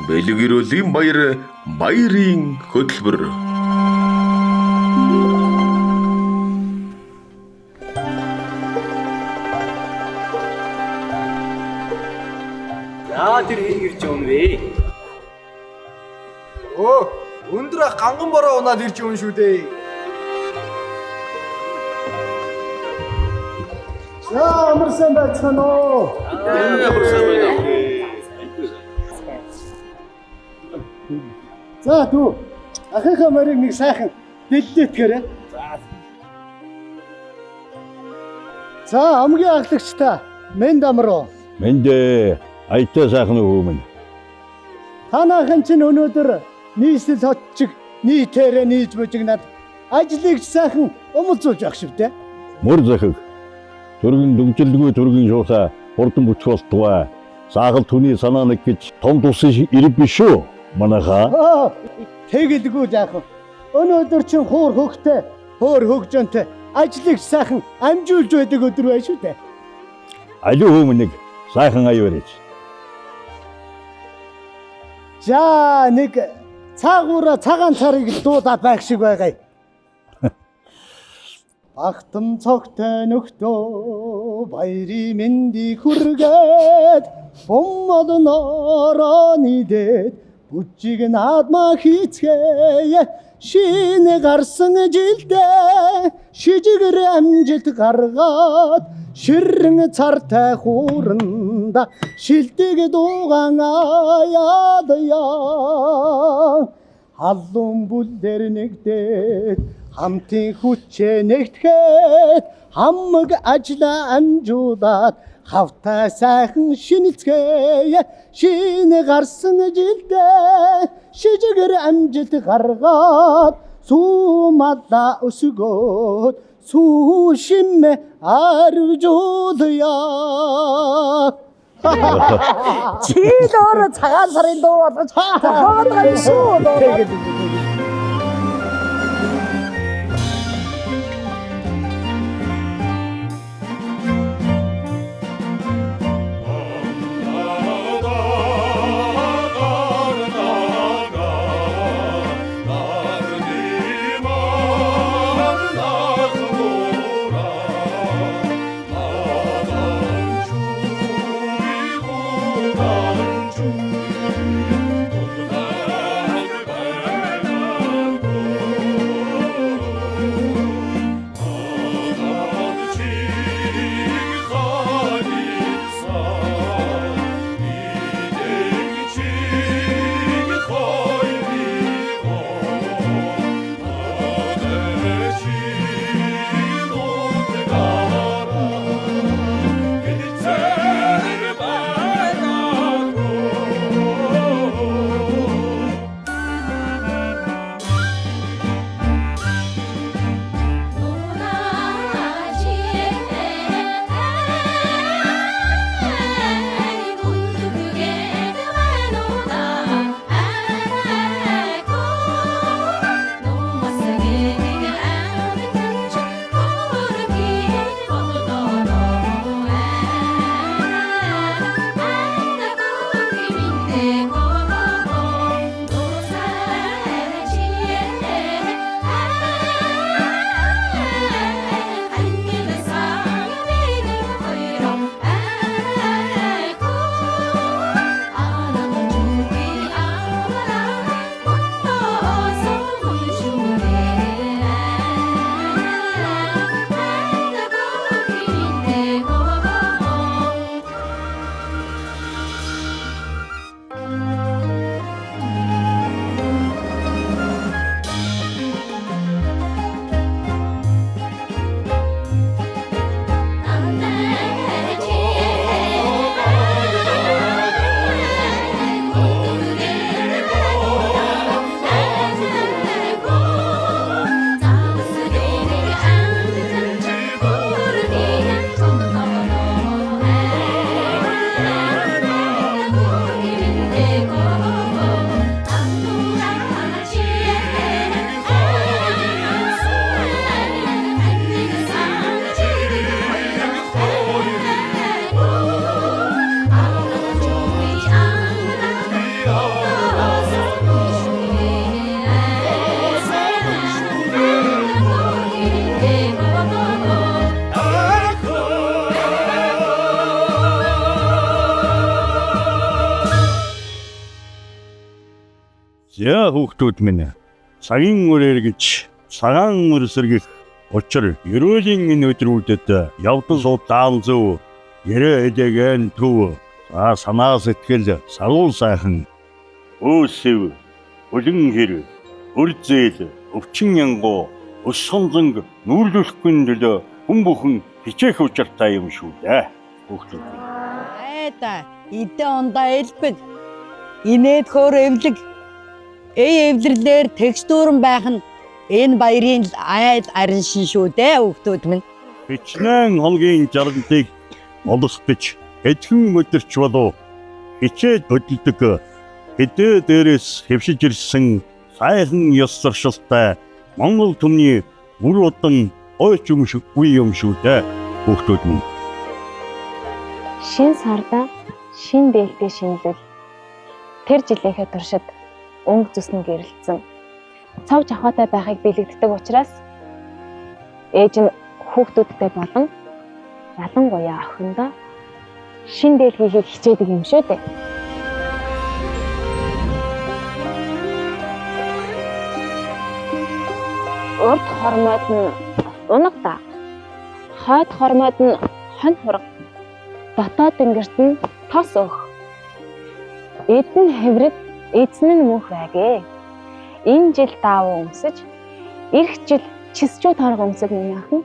Бэлгэрүүлийн баяр баярын хөтөлбөр. Яа тэр хэн ирж байгаа юм бэ? Өндөр ганган бороо унаад ирж байгаа юм шүү дээ. Амарсан байцгаана уу? Амарсан байна. За дүү. Ахийнхаа морийг нэг сайхан дэлдэтгэрэй. За хамгийн аглагч та Мэнд амруу. Мэндэ айтай сайхан хүмүүс. Танаахан чинь өнөөдөр нийслэл хотчиг нийтээрээ нийж бужигнаад ажлыг сайхан умалзуулж явах шивтэй. Мөр захиг. Төргөн дүгжилгүй төргөн шуусаа хурдан бүчих болтугай. Саагал түүний санаа нэг гэж том тусын ирэг биш үү? Манайхаа. Тэгэлгүй жаахан. Өнөөдөр чинь хуур хөгтэй, хуур хөгжөнтэй ажлыг сайхан амжуулж байдаг өдөр байна шүү дээ. Аливаа хүмүүс нэг сайхан аяа барьж. За нэг цаагуура цагаан царыг дуудаад байх шиг байгаа. Багтам цогтой нөхдөө баярын мэндийг хүргээд боммоднороо нийдээд бүжиг наадмаа хийцгээе шинэ гарсан жилдээ шижигэр амжилт гаргаад ширэн цартай хууранда шилдэг дуугаан аяад яа халуун бүлдэр нэгдээд хамтын хүчээ нэгтгэхэд хамаг ажлаа амжуулаад хавтай сайхан шинэлцгээе шинэ гарсан жилдээ шижигэр амжилт гаргаад сумада өсгөөд сүү шиммэ арвжуулъя. Чи л өөрөө цагаан сарын дуу болгож тохиолдож байгаа юм шүү. Яа хүүхдүүд минь. Цагийн үрээр гэж цагаан үр сэргийх учир ерөөлийн энэ өдрүүдэд явдал удаан зөв ярэ эдэгэн төв санаа сэтгэл саруул сайхан өөсөв өлөн хэр өрзэл өвчин янгоо өс сонзонг нүүрлүүлэхгүй төлөө хүн бүхэн хичээх учиртай юм шүү дээ хүүхдүүд. Айда идэ ондоо элбэг инээд хөөр эвлэг эвлэрлэр текстурн байх нь энэ баярын айл арин шин шүү дээ хүүхдүүд минь. Хичнээн хоногийн жаргалтыг олох гэж эдхэн өдөрч болов хичээд хөдөлдөг хэдээ дээрээс хэвшиж ирсэн сайхан ёс суршилтай Монгол түмний бүр удан ойч үе юм шүү дээ хүүхдүүд минь. Шин сарда шин дээлтэй шинэлэл тэр жилийнхээ туршид өнгө зүснэ гэрэлцсэн цав жахаатай байхыг бэлэгддэг учраас ээж нь хүүхдүүдтэй болон ялангуяа охиндоо шин дээл хийхийг хичээдэг юм шүү дээ. Урд хормойд нь унагда. Хойд хормойд нь хон хураг. Дотоод тэнгэрт нь тос өөх. Эдэн хэврэг эзэн нь мөнх байгээ. Энэ жил даав өмсөж, эх жил чисчүү торг өмсөг миний охин.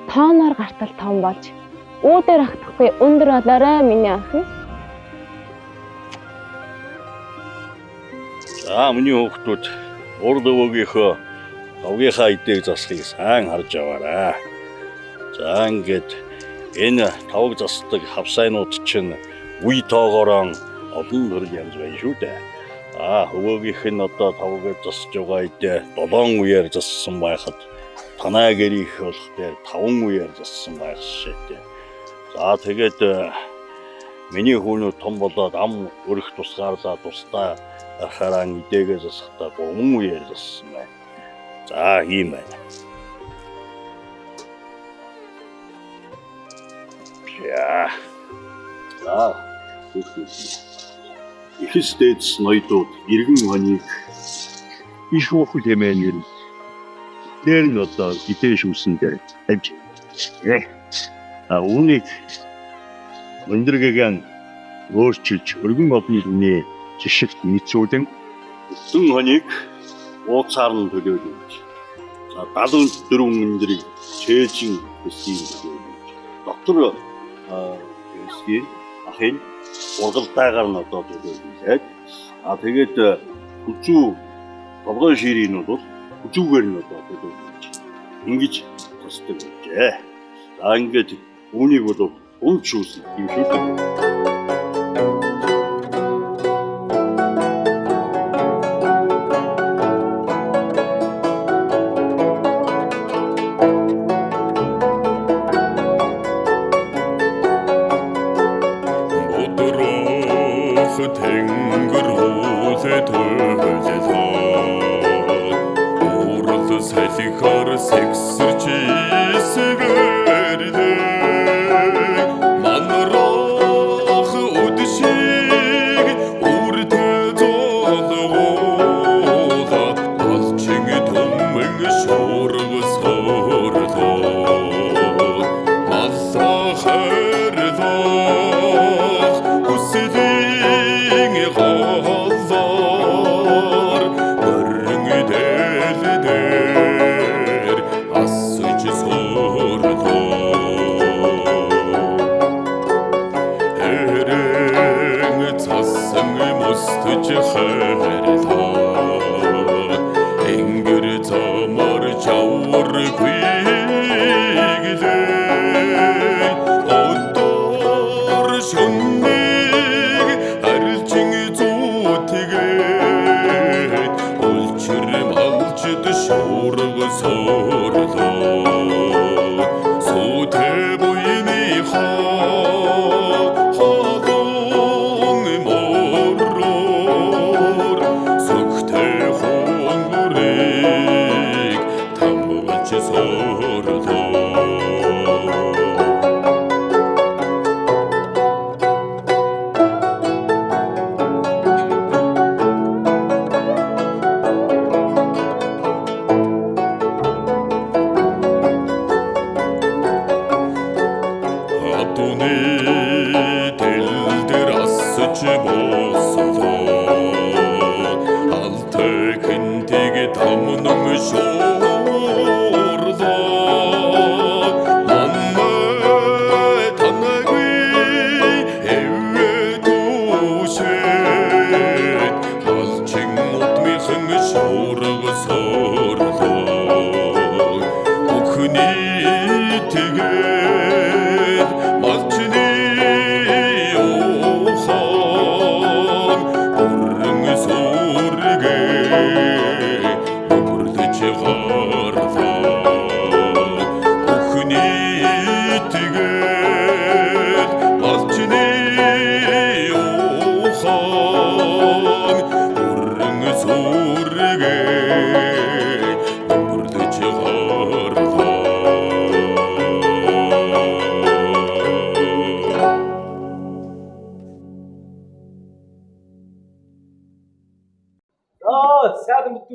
Тооноор гартал том болж, үүдээр ахтахгүй өндөр болоорой миний охин. За миний хүүхдүүд урд өвгийнхөө овгийнхаа идээг засахыг сайн харж аваарай. За ингээд энэ тавг засдаг хавсайнууд чинь үе тоогоороо олон төрөл янз байна шүү дээ. Өвгийнх нь одоо тавг засаж байгаа идэ 7 үеэр зассан байхад танаа гэрийнх болох дээр 5 үеэр зассан байх шийдэ. За тэгээд миний хүүнүүд том болоод ам өрөх тусгаарлаа тусдаа хараа идээгээ засахдаа 3 үеэр зассан байна. За ийм байна. За ихэс дэдс ноёдууд иргэн хоныг иш уухл хэмээн юм. Дээр нь одоо идэж шүүсэн дээр тавьж. Үүнийг өндөргэгэн өөрчилж өргөн болны хүний жишгт нийцүүлэн өсөн хоныг ууцаар нь төлөөлөж. За 74 өндрийг чэйжин өсгийн төлөөлөж. Доктор өсгийн ахын ургалтайгаар нь одоо төлөөлөж. Тэгээд хүчүү толгой ширийн бол хүчүүгээр нь одоо төлөөлөж. Ингэж тусдаг байжээ. За ингээд үүнийг бол өмч шүүсэн юм шүү дээ.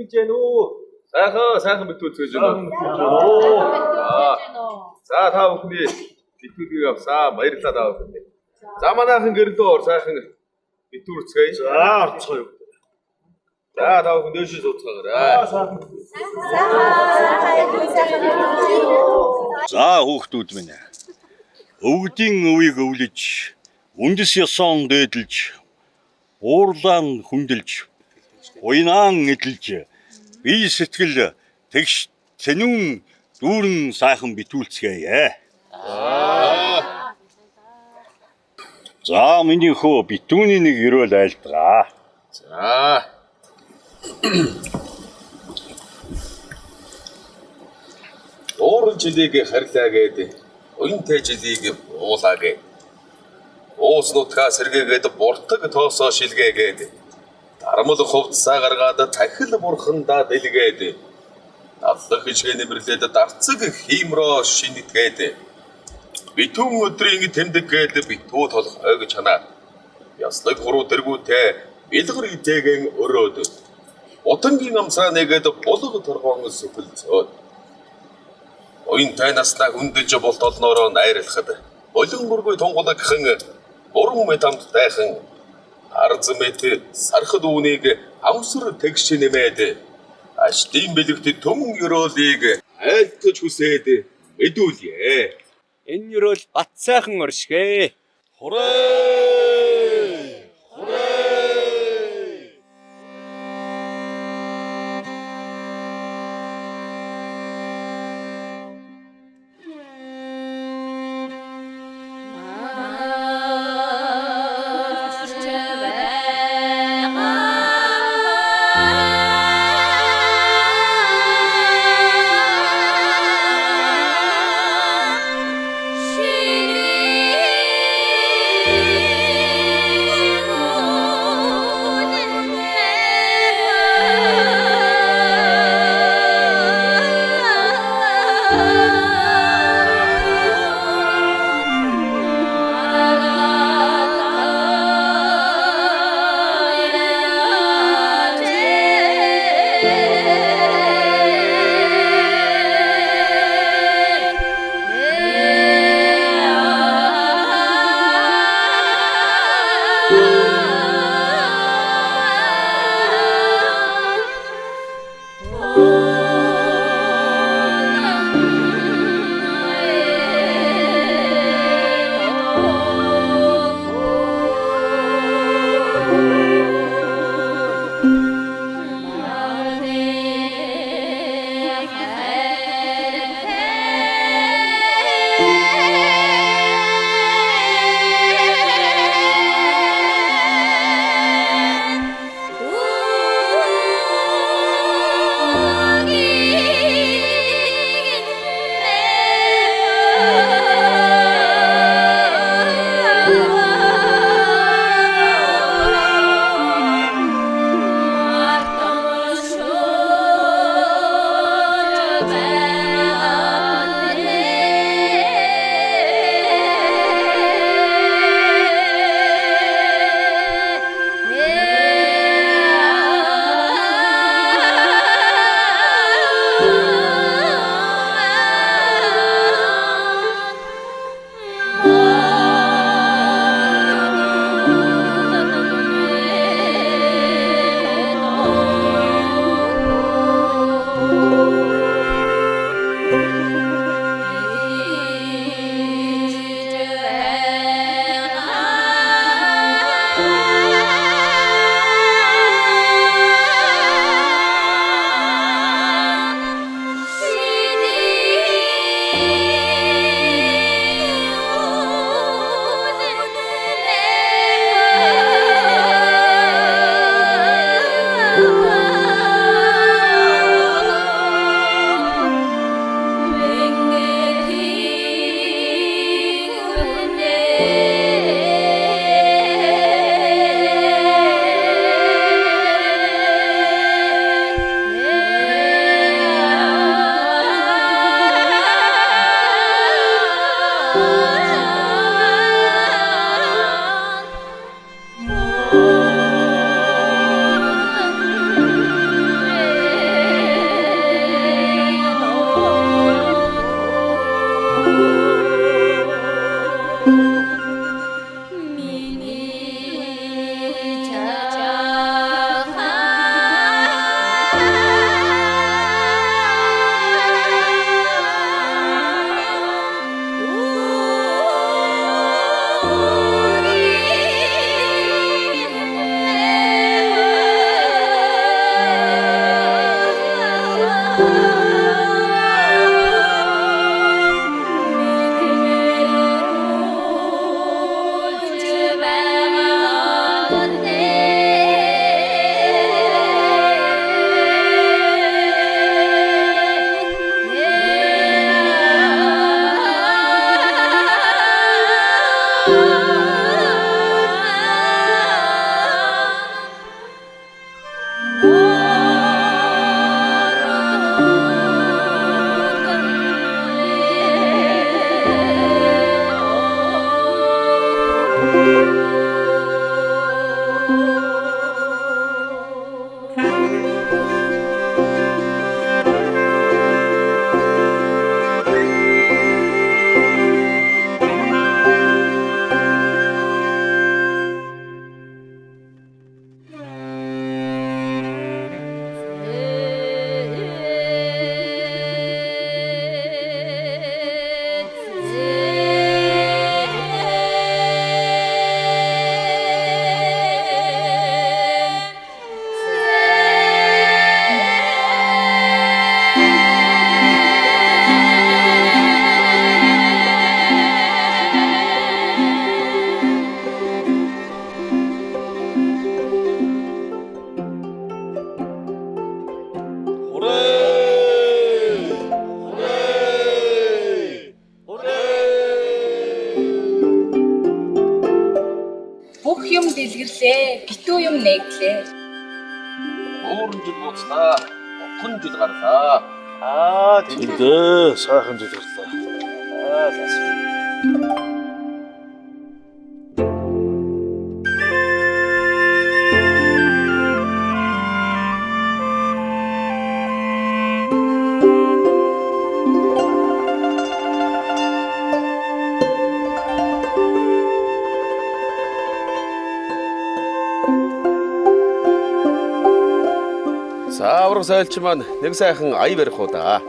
гэж байна уу? Сайхан битүүлж байна. За та бүхний битүүлгийг авсаа баярлалаа та бүхэнд. За манайхан гэрлөө ор сайхан битүүлцгээе. За орцгоё. За та бүхэн дээшээ сууцгаарай. За хүүхдүүд минь. Өвгдийн өвийг өвлөж, үндэс ёсон дээдлж, уурлаан хүндэлж, уйнаан эдэлж, бие сэтгэл тэгш тэнүүн дүүрэн сайхан битүүлцгээе. За миний хөө битүүний нэг ерөөл айлтгаа. За. Уурын жилийг харьлаа гээд уянтай жилийг уулаа гээд уус нутгаа сэргээгээд буртаг тоосоо шилгээгээд дармал хувцсаа гаргаад тахил бурхандаа дэлгээд аллах хичгээ нэмэрлээд дарцэг хиймроо шинэтгээд битүүн өдрийн тэмдэг гээд битүү толох ойг чанаа яслаг хуруу дэргүүтэй бэлгэр итээгэн өрөөд утангийн амсаа нэгээд булга торгоон сүхэлцөөд уянтай наснаа хүндэж болтолноороо найрлахад болонгоргүй тунгалагхан буруу метамд тайхан арз мэт сархад үүнийг амсар тэгш нэмээд аштын бэлэгт төм ёроолыг айлтгаж хүсээд мэдүүлье. Энэ юрол бат сайхан оршгэ. Хүрээ! гэлээ. Битүү юм нэглээ. Өөрөн жил буцнаа. Хүн жил гарлаа. Тэндээ сайхан жил гарлаа. Саавар сайлч маань нэг сайхан ая барих уу да.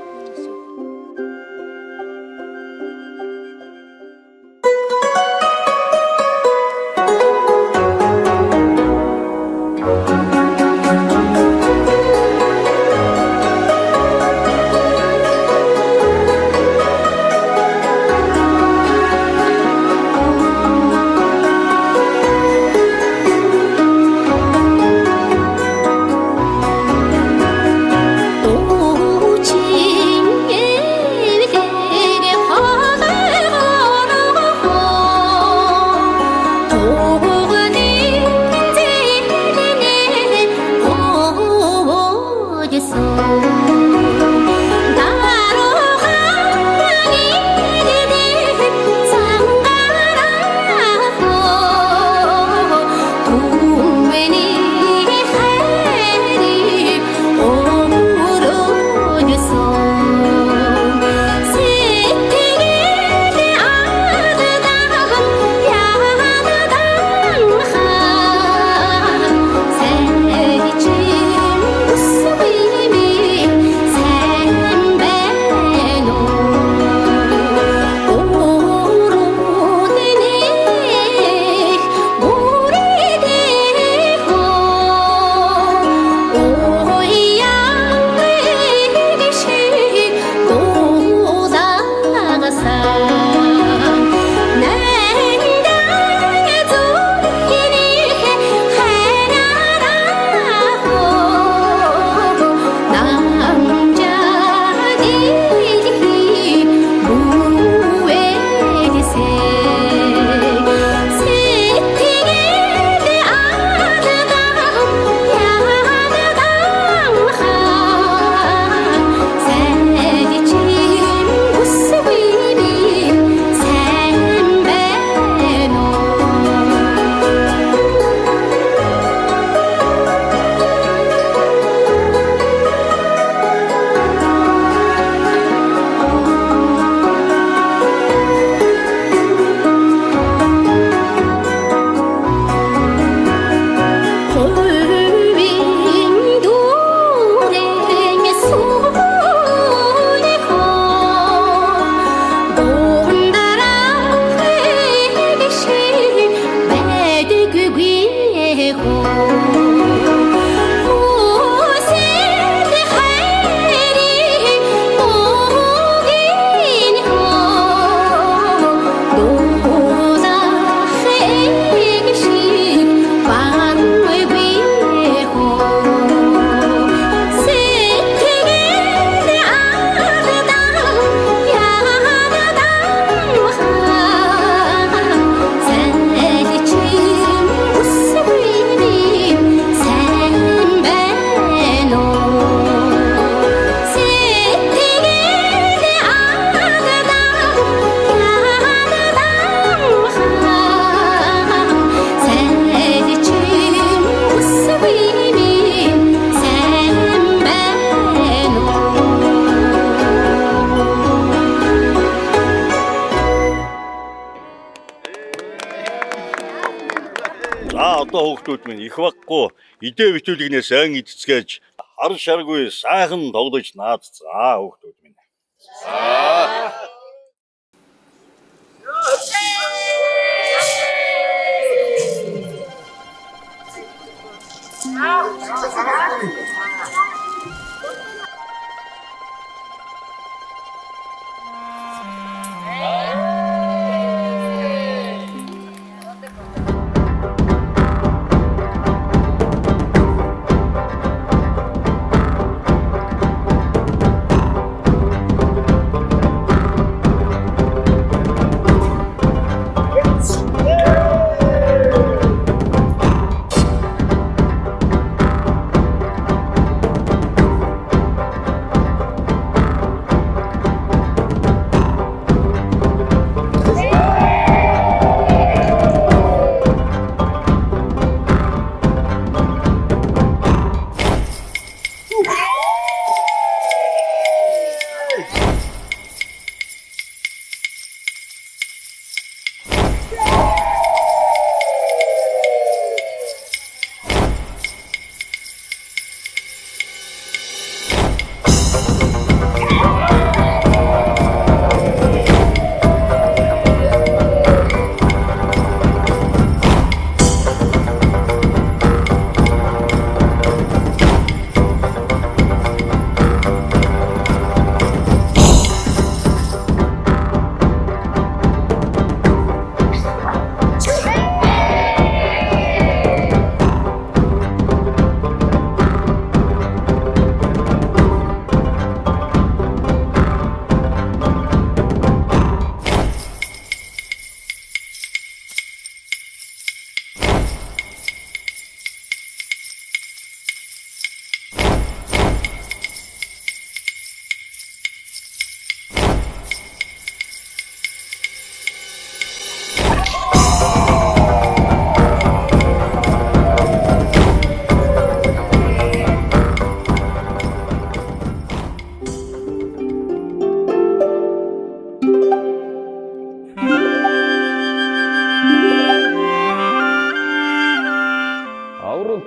одоо хүүхдүүд минь их баггүй идэ битүүлгнээ сайн идцгээж хар шаргүй сайхан тоглож наадцгаа хүүхдүүд минь.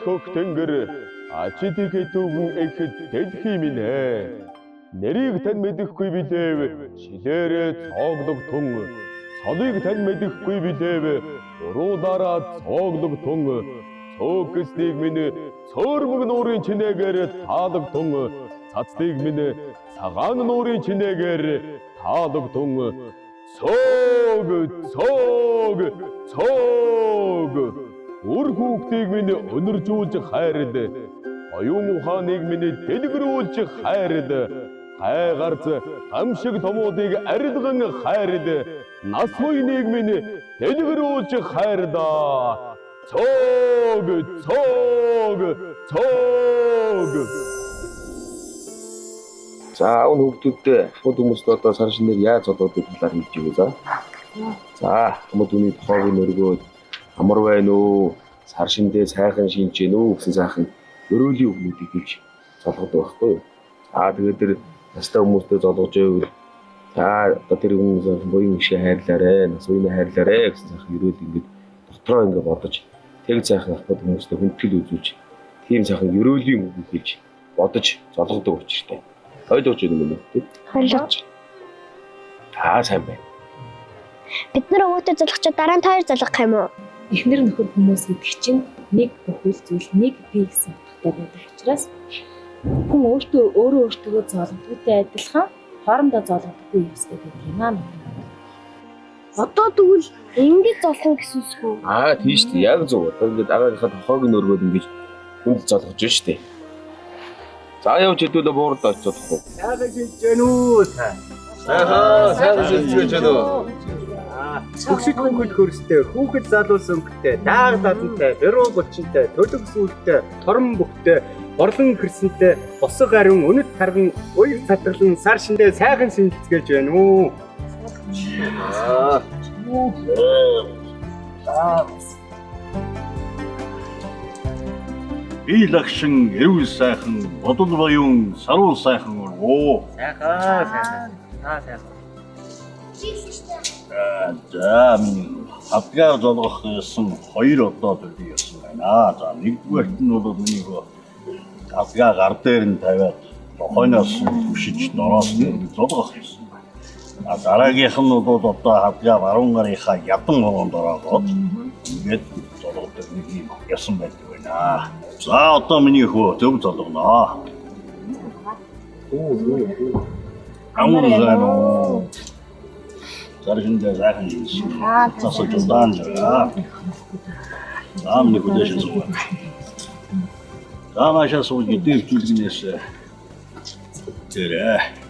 хөх тэнгэр ачидыг түүгэн эхэд дэлхий минь ээ. Нэрийг тань мэдэхгүй билээв шилээрээ цоогдогтун. Цолыг тань мэдэхгүй билээв уруудаараа цоогдогтун. Цөөхсдгийг минь цөөрмөг нуурын чинээгээр таадагтун. Цацдыг минь цагаан нуурын чинээгээр таадагтун. Цоог Үр хүүхдийг минь өнөржүүлж хайрд. Оюун ухааныг минь дэлгэрүүлж хайрд. Хайгарц гамшиг томуудыг арилган хайрд. Нас буйныг минь дэлгэрүүлж хайрдаа. Цоог. За энэ хүүхдүүдтэй хууд хүмүүст одоо сар шинээр яаж зодоодаг талаар хэлж өгье за. За хүмүүс үүний тохоог нөргөөд амар байна уу? Сар шиндээ сайхан шинж гэнэ үү гэсэн сайхан өрөөлийн өгнүүдийг хэлж зодоодог байхгүй юу? Тэгээд тэр настай хүмүүстэй зодоож байвал за одоо тэр хүмүүс буян ишээ хайрлаарэ, нас буйнаа хайрлаарэ гэсэн сайхан өрөөл ингэж дотроо ингэ бодож тэг сайхан ахмад хүмүүстэй хүндэтгэл үзүүлж тийм сайхан өрөөлийн үг хэлж бодож зодоодог учиртай. Ойлгож байна уу? Ойлгож. Сайн байна. Бид нар өвөтө залгачаа дараа нь тойр залгах юм уу? Эхнэр нөхөр хүмүүс гэдэг чинь нэг бүхэл зүйл нэг бие гэсэн утгатай байдаг учраас хүн өөрөө өөртөө зоолгодгүйтэй адилхан хоорондоо зоолгодгүй ёстой гэдэг юм аа. Одоо тэгвэл ингэж золхон гэсэн үсгүй. Тийм шүү дээ. Яг зөв. Одоо ингээд агаарынхаа тохоог нөргөөд ингэж хүнд зоолгож байна шүү дээ. За явж хэдүүлээ буурд очиодохгүй. Сайхан шинж гэнэ үү та? Сайхан шинж гэнэ үү? Бүгшид хүүхэд хөрстэй, хүүхэд залуулсан өнгөтэй, дааг дадантай, дөрөв гочинтай, төлөг сүлтэй, торон бүхтэй, борлон хөрсөнтэй, босго ариун өнөд тарган уяг цатгалан сар шиндээ сайхан шинжлэхгээж байна уу? Илагшин эрүүл сайхан, бодол баян, саруул сайхан уу? Сайхан. За минь хатгаа золгох гэсэн хоёр одоо төлөв явсан байна. За нэгдүгээрт нь бол миний хатгаа гар дээр нь тавиад хойноос түшиж дороос нь золгох гэсэн. Дараагийнх нь бол одоо хатгаа баруун гарынхаа ядан болгонд ороогоод ингээд золгодог нэг юм ясан байдаг байна. За одоо миний хөө төв золгоно. Амар зано. Заржиндээ сайхан хийж. Цасаа жудаан жаа. Заамны хүлээж зүг. Заамаашаа сууж дэвчүүлгнээс. тэрэ.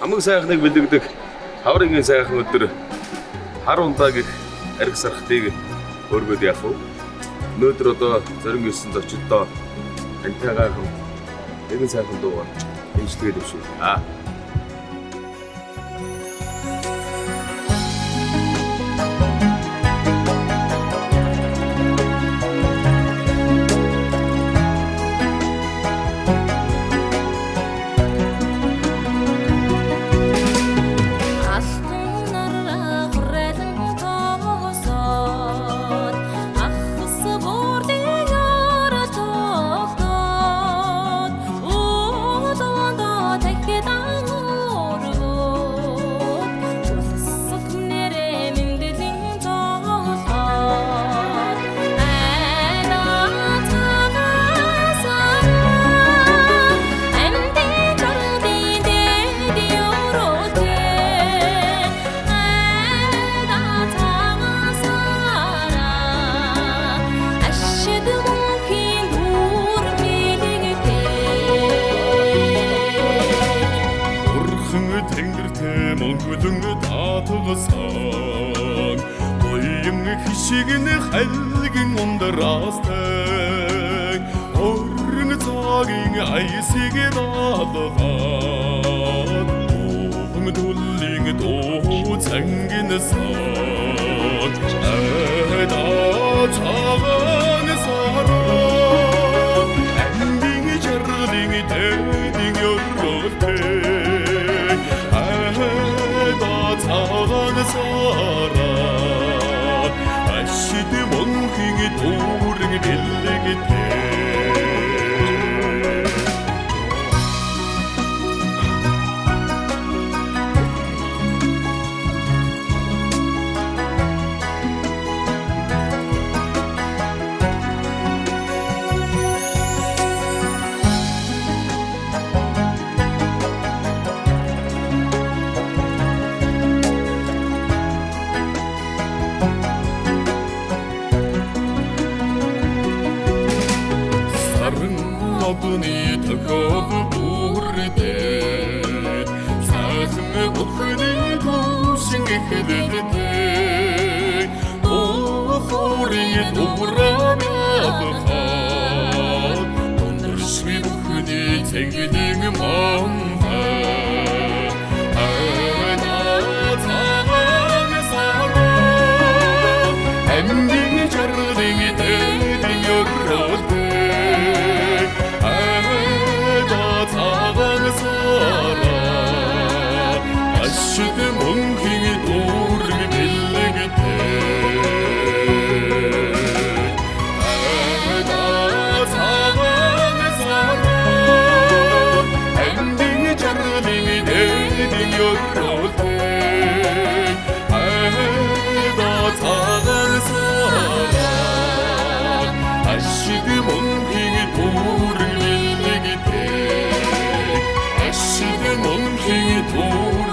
Амаг сайхныг бэлэгдэг хаврын сайхан өдөр хар ундаагийг арх сархтыг өргөд яах вэ? Өнөөдөр одоо зорин 9 зочдоо антайгаа нэгэн сайхан дуугаар дэмжлэгээд өвшөө. Хишигэн хайлгийн ундараастай орн цагийн айсыг даалгаад өвн дуллин дуу цангин саад айда цагаан сараа амбиг жарлин дэдин ёрготэй айда цагаан сараа Ашид монхиг дүүрэн бэлэгтэй Одны төгөөг бүрдээ сайхан бүхний түшин ихэдэлтэй охорын дурабахад өндөршви бүхний цэнгдэг мамхай айда цагаан сараа амбиг жарлин дэдин ёрготой Ашид монхиг дүүрэн бэлэгтэй айда цагаан сараа амбиг жарлин дэдин ёрготой айда цагаан сараа Ашид монхиг дүүрэн бэлэгтэй Ашид монхиг дүүрэн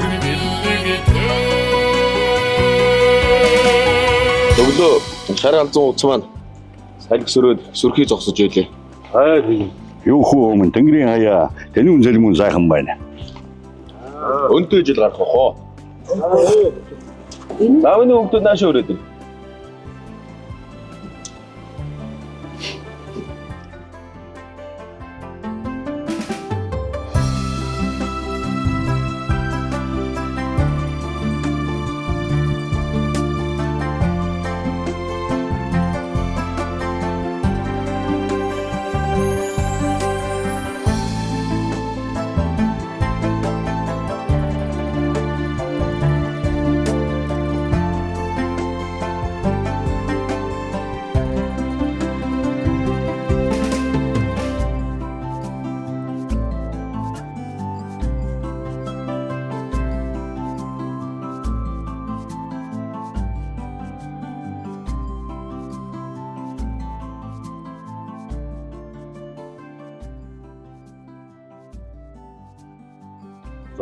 Өглөө шар алзан утас маань салгисрөөд сүрхий зогсож байлээ. Юу хөө өмнө тэнгэрийн хаяа тэний үнзэлмэн сайхан байна. Өнтөө жил гарах хоо. Заавны хөвгдөд наашаа өрөөд.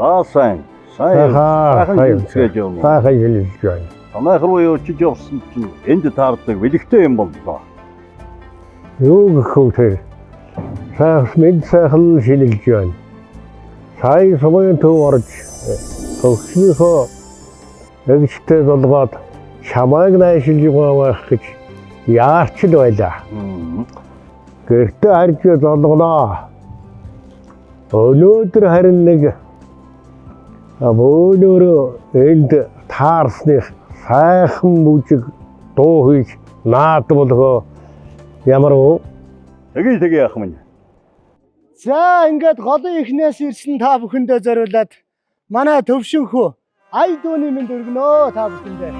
За сайн сайхан хэлж явна. Сайхан хэлж байна. Танайх руу явж явсан чинь энд таардаг бэлэгтэй юм боллоо. Юу гэх вэ? Сайхан шинэлж байна. Сайн сумын төв орж Хөгснийхөө эгчтэй болгоод шамааг найшилж байгаа гэж яарч л байлаа. Гэртээ харж золгоноо. Өнөөдөр харин нэг өнөөрөө энд таарсны сайхан мужиг дуу хийж наад болгоо. Ямар уу? Тэгээ яах юм. За ингээд голын ихнээс ирсэн та бүхэндээ зориулаад манай төвшинхүү ая дууны мэнд өргөнөө та бүхэндээ.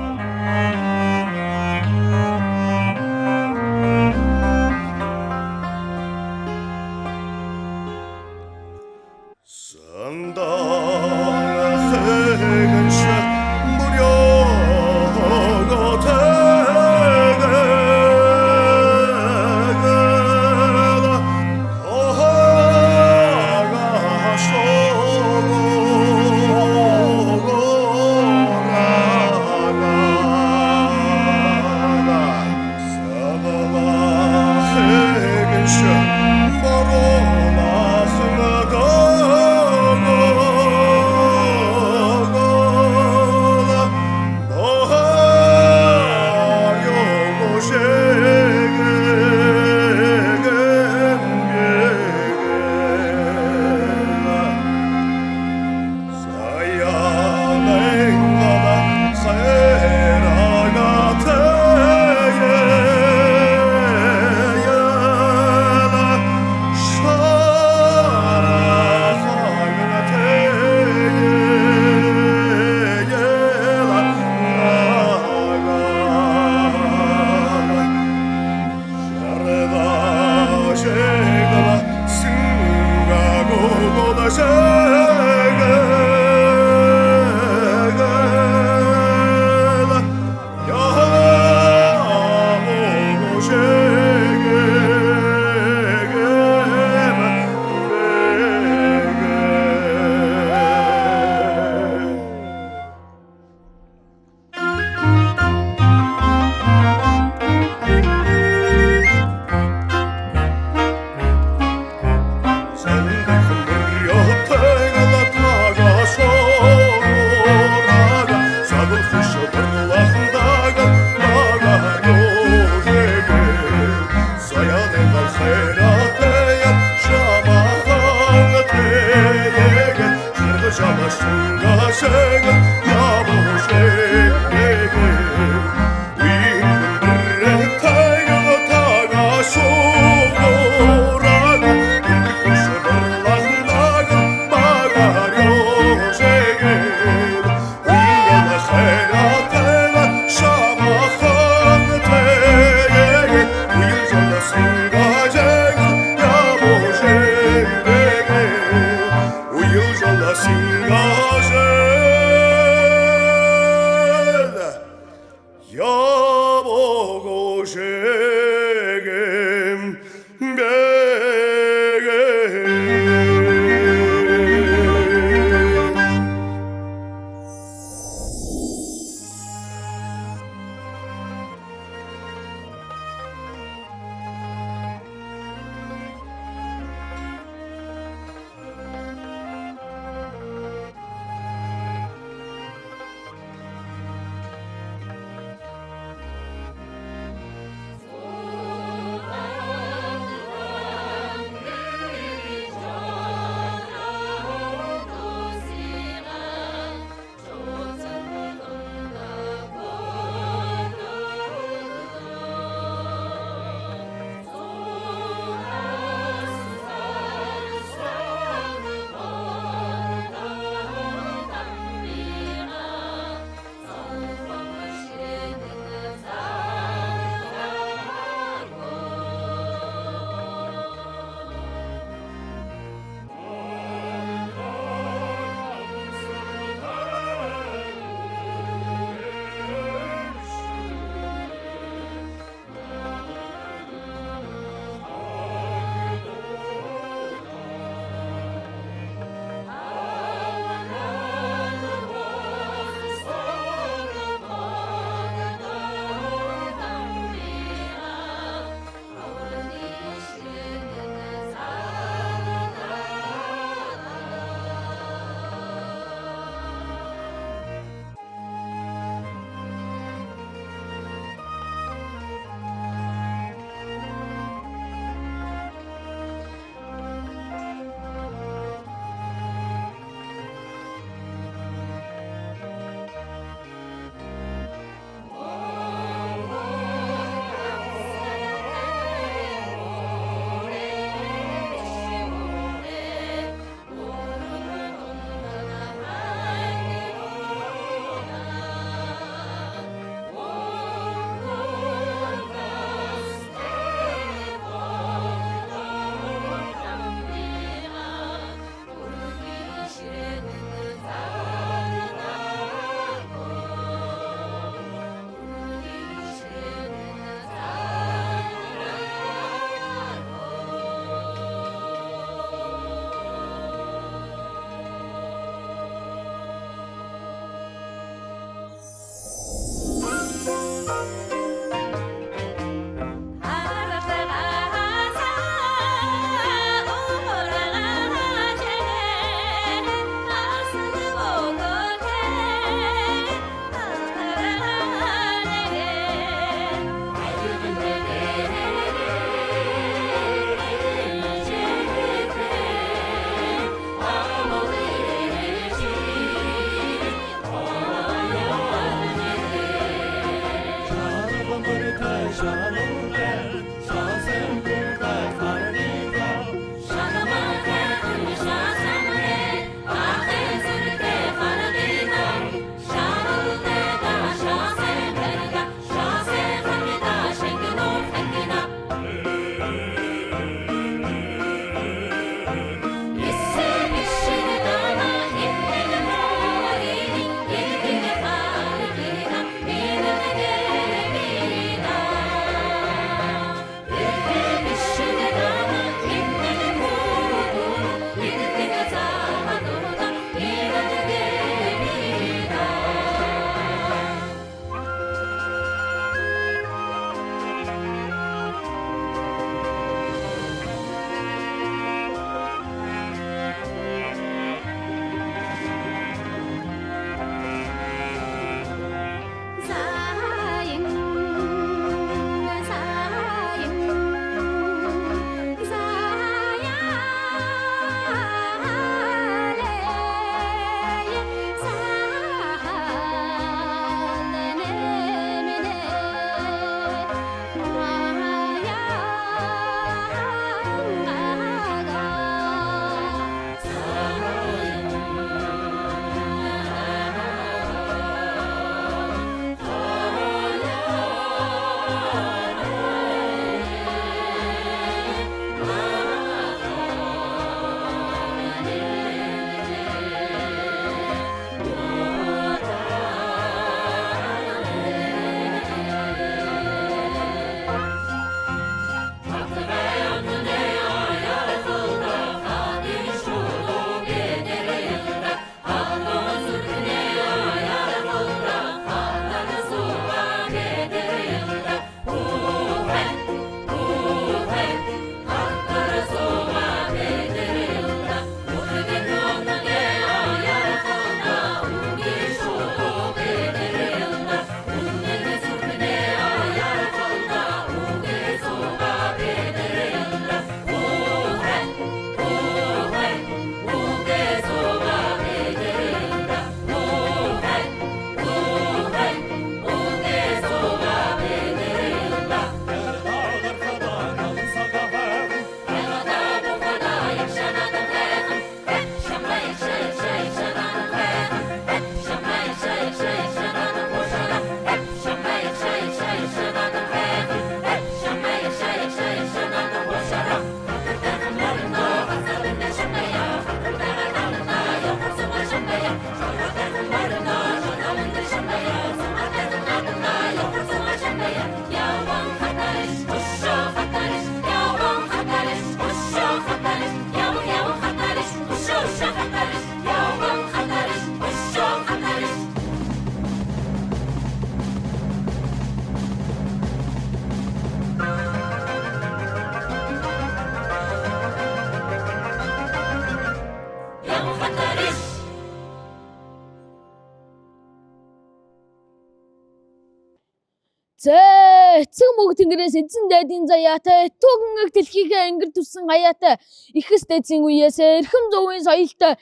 эцэг мөг тэнгэрээс эзэн дайдын заяатай түгэнэг дэлхийгээ ангир төрсэн хаяатай ихэс дэцийн үеэсээ эрхэм зөвийн соёлтой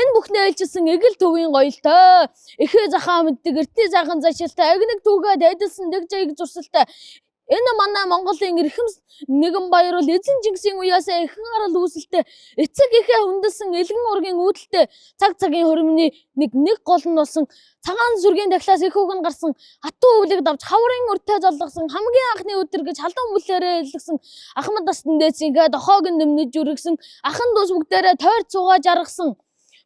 энэ бүхнээ ээлжилсэн эгэл төвийн гоёлтой эхээ захаа мэддэг эртний заахан зашилтай агнэг түүгээ дайдалсан дэг жайг зурсалтай энэ манай Монголын эрхэм нэгэн баяр бол эзэн Жингсийн үеэсээ ихэн арал үүсэлтэй эцэг ихээ хүндэлсэн элгэн ургийн үүдэлтэй цаг цагийн хөрмөний нэг гол нь болсон цагаан сүргийн дахлаас их хөг нь гарсан хатуу өвлөг давж хаврын өртөө золгосон хамгийн анхны өдөр гэж халуун мүлээрээ илгэсэн ахмад настан дээцингээ дохоог нь нэмнэж үргэсэн ахан дус бүгдээрээ тойр цугаа жаргасан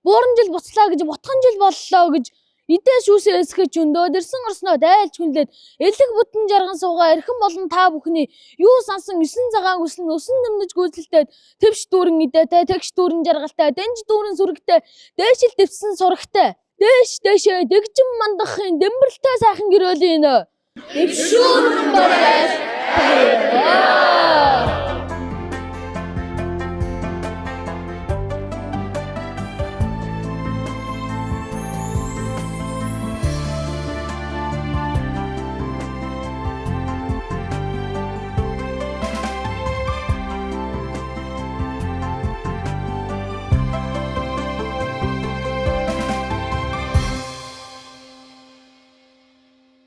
бууран жил буцлаа гэж ботхон жил боллоо гэж идээ шүүсээ эсгэж өндөөд ирсэн орсноо дайлж хүнлээд элэг бүтэн жарган суугаа эрхэм болон та бүхний юу сансан 9 цагаан өсөн өсөн нэмнэж гүйцэлдээд твш дүүрэн идээтэй тэгш дүүрэн жаргалтай дэнж дүүрэн сүрэгтэй дээшил дэвсэн сурагтай дээшээ дэгжин мандахын дэмбэрэлтэй сайхан гэрөөлийн дэвшүүрэн барай